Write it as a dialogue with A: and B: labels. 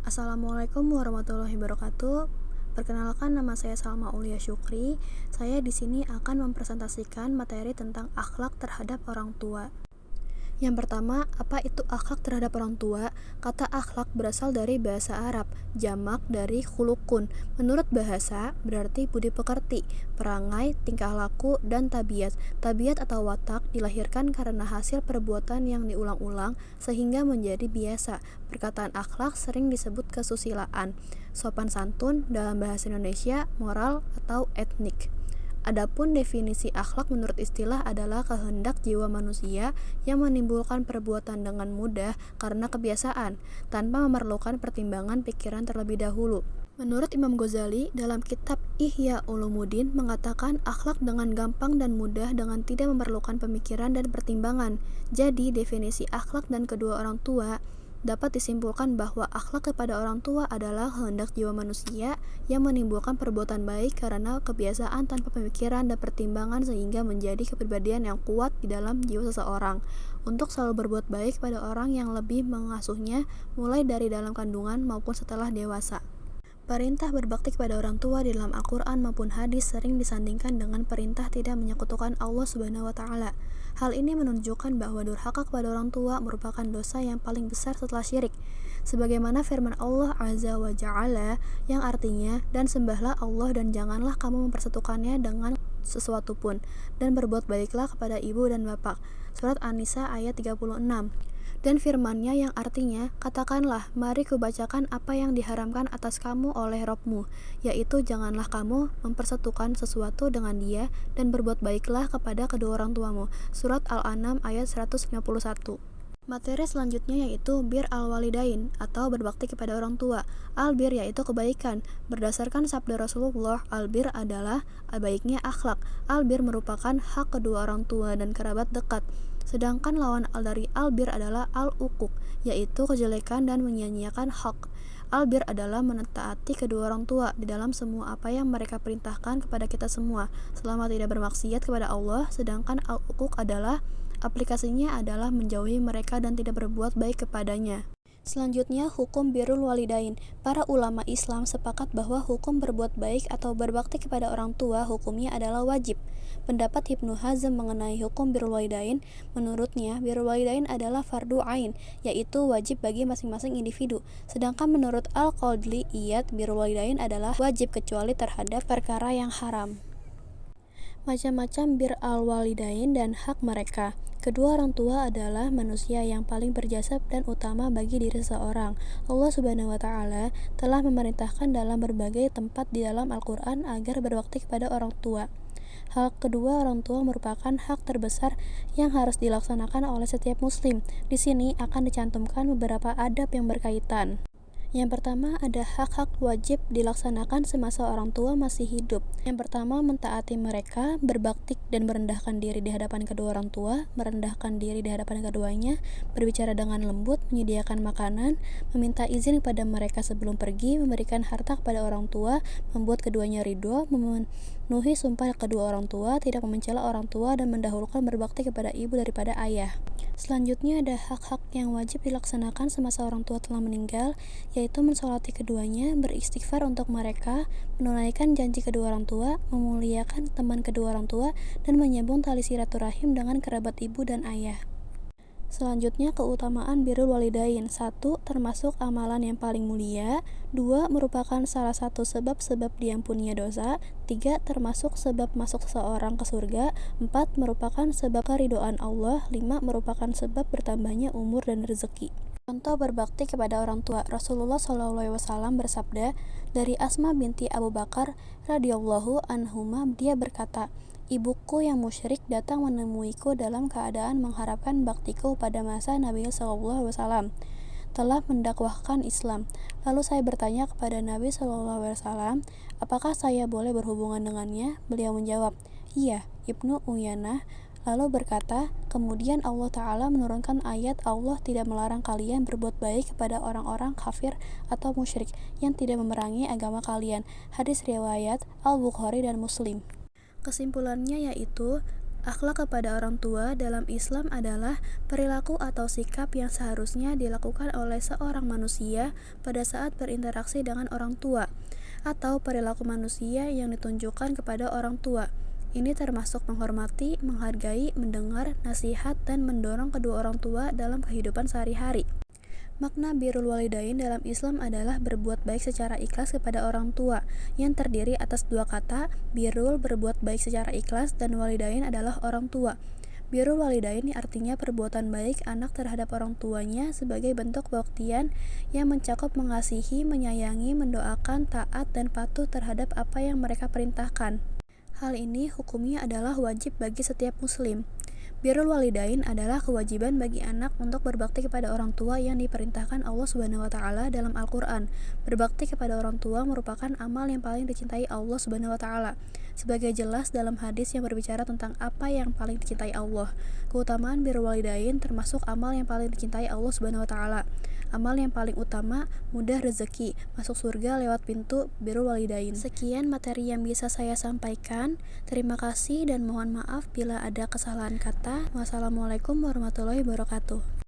A: Assalamualaikum warahmatullahi wabarakatuh. Perkenalkan, nama saya Salma Aulia Syukri. Saya di sini akan mempresentasikan materi tentang akhlak terhadap orang tua. Yang pertama, apa itu akhlak terhadap orang tua? Kata akhlak berasal dari bahasa Arab, jamak dari khulukun. Menurut bahasa, berarti budi pekerti, perangai, tingkah laku, dan tabiat. Tabiat atau watak dilahirkan karena hasil perbuatan yang diulang-ulang sehingga menjadi biasa. Perkataan akhlak sering disebut kesusilaan, sopan santun dalam bahasa Indonesia, moral atau etnik. Adapun definisi akhlak menurut istilah adalah kehendak jiwa manusia yang menimbulkan perbuatan dengan mudah karena kebiasaan, tanpa memerlukan pertimbangan pikiran terlebih dahulu. Menurut Imam Ghazali, dalam kitab Ihya Ulumuddin mengatakan akhlak dengan gampang dan mudah dengan tidak memerlukan pemikiran dan pertimbangan. Jadi, definisi akhlak dan kedua orang tua dapat disimpulkan bahwa akhlak kepada orang tua adalah kehendak jiwa manusia yang menimbulkan perbuatan baik karena kebiasaan tanpa pemikiran dan pertimbangan sehingga menjadi kepribadian yang kuat di dalam jiwa seseorang untuk selalu berbuat baik pada orang yang lebih mengasuhnya mulai dari dalam kandungan maupun setelah dewasa. Perintah berbakti kepada orang tua di dalam Al-Quran maupun hadis sering disandingkan dengan perintah tidak menyekutukan Allah Subhanahu wa Ta'ala. Hal ini menunjukkan bahwa durhaka kepada orang tua merupakan dosa yang paling besar setelah syirik. Sebagaimana firman Allah Azza wa Jalla yang artinya, dan sembahlah Allah dan janganlah kamu mempersekutukannya dengan sesuatu pun, dan berbuat baiklah kepada ibu dan bapak. Surat An-Nisa ayat 36. Dan firman-Nya yang artinya, katakanlah, mari kubacakan apa yang diharamkan atas kamu oleh Rabb-mu, yaitu janganlah kamu mempersekutukan sesuatu dengan Dia dan berbuat baiklah kepada kedua orang tuamu. Surat Al-An'am ayat 151. Materi selanjutnya yaitu bir al-walidain atau berbakti kepada orang tua. Al-bir yaitu kebaikan. Berdasarkan sabda Rasulullah, al-bir adalah baiknya akhlak. Al-bir merupakan hak kedua orang tua dan kerabat dekat. Sedangkan lawan dari al-bir adalah al-uquq, yaitu kejelekan dan menyia-nyiakan hak. Al-bir adalah mentaati kedua orang tua di dalam semua apa yang mereka perintahkan kepada kita semua, selama tidak bermaksiat kepada Allah. Sedangkan al-uquq adalah aplikasinya adalah menjauhi mereka dan tidak berbuat baik kepadanya. Selanjutnya, hukum birrul walidain. Para ulama Islam sepakat bahwa hukum berbuat baik atau berbakti kepada orang tua hukumnya adalah wajib. Pendapat Ibnu Hazm mengenai hukum birrul walidain, menurutnya birrul walidain adalah fardu ain, yaitu wajib bagi masing-masing individu. Sedangkan menurut Al-Qadliyat, birrul walidain adalah wajib kecuali terhadap perkara yang haram. Macam-macam bir al-walidain dan hak mereka. Kedua orang tua adalah manusia yang paling berjasa dan utama bagi diri seseorang. Allah Subhanahu wa Ta'ala telah memerintahkan dalam berbagai tempat di dalam Al-Quran agar berbakti kepada orang tua. Hak kedua orang tua merupakan hak terbesar yang harus dilaksanakan oleh setiap muslim. Di sini akan dicantumkan beberapa adab yang berkaitan. Yang pertama, ada hak-hak wajib dilaksanakan semasa orang tua masih hidup. Yang pertama, mentaati mereka, berbakti dan merendahkan diri di hadapan kedua orang tua, merendahkan diri di hadapan keduanya, berbicara dengan lembut, menyediakan makanan, meminta izin kepada mereka sebelum pergi, memberikan harta kepada orang tua, membuat keduanya ridho, memenuhi sumpah kedua orang tua, tidak mencela orang tua, dan mendahulukan berbakti kepada ibu daripada ayah. Selanjutnya ada hak-hak yang wajib dilaksanakan semasa orang tua telah meninggal, yaitu mensolati keduanya, beristighfar untuk mereka, menunaikan janji kedua orang tua, memuliakan teman kedua orang tua, dan menyambung tali silaturahim dengan kerabat ibu dan ayah. Selanjutnya, keutamaan birrul walidain. 1. Termasuk amalan yang paling mulia. 2. Merupakan salah satu sebab-sebab diampuninya dosa. 3. Termasuk sebab masuk seseorang ke surga. 4. Merupakan sebab keridhaan Allah. 5. Merupakan sebab bertambahnya umur dan rezeki. Contoh berbakti kepada orang tua. Rasulullah SAW bersabda, dari Asma binti Abu Bakar radhiyallahu anhuma, dia berkata, ibuku yang musyrik datang menemuiku dalam keadaan mengharapkan baktiku pada masa Nabi SAW telah mendakwahkan Islam. Lalu saya bertanya kepada Nabi SAW, apakah saya boleh berhubungan dengannya? Beliau menjawab, iya. Ibnu Uyanah lalu berkata, kemudian Allah Ta'ala menurunkan ayat, Allah tidak melarang kalian berbuat baik kepada orang-orang kafir atau musyrik yang tidak memerangi agama kalian. Hadis riwayat Al-Bukhari dan Muslim. Kesimpulannya yaitu Akhlak kepada orang tua dalam Islam adalah perilaku atau sikap yang seharusnya dilakukan oleh seorang manusia pada saat berinteraksi dengan orang tua, atau perilaku manusia yang ditunjukkan kepada orang tua. Ini termasuk menghormati, menghargai, mendengar nasihat, dan mendorong kedua orang tua dalam kehidupan sehari-hari. Makna birrul walidain dalam Islam adalah berbuat baik secara ikhlas kepada orang tua, yang terdiri atas dua kata, birrul berbuat baik secara ikhlas dan walidain adalah orang tua. Birrul walidain artinya perbuatan baik anak terhadap orang tuanya sebagai bentuk baktian yang mencakup mengasihi, menyayangi, mendoakan, taat, dan patuh terhadap apa yang mereka perintahkan. Hal ini hukumnya adalah wajib bagi setiap muslim. Birrul walidain adalah kewajiban bagi anak untuk berbakti kepada orang tua yang diperintahkan Allah Subhanahu wa taala dalam Al-Qur'an. Berbakti kepada orang tua merupakan amal yang paling dicintai Allah Subhanahu wa taala. Sebagai jelas dalam hadis yang berbicara tentang apa yang paling dicintai Allah. Keutamaan birrul walidain termasuk amal yang paling dicintai Allah Subhanahu wa taala. Amal yang paling utama, mudah rezeki, masuk surga lewat pintu birrul walidain. Sekian materi yang bisa saya sampaikan. Terima kasih dan mohon maaf bila ada kesalahan kata. Wassalamualaikum warahmatullahi wabarakatuh.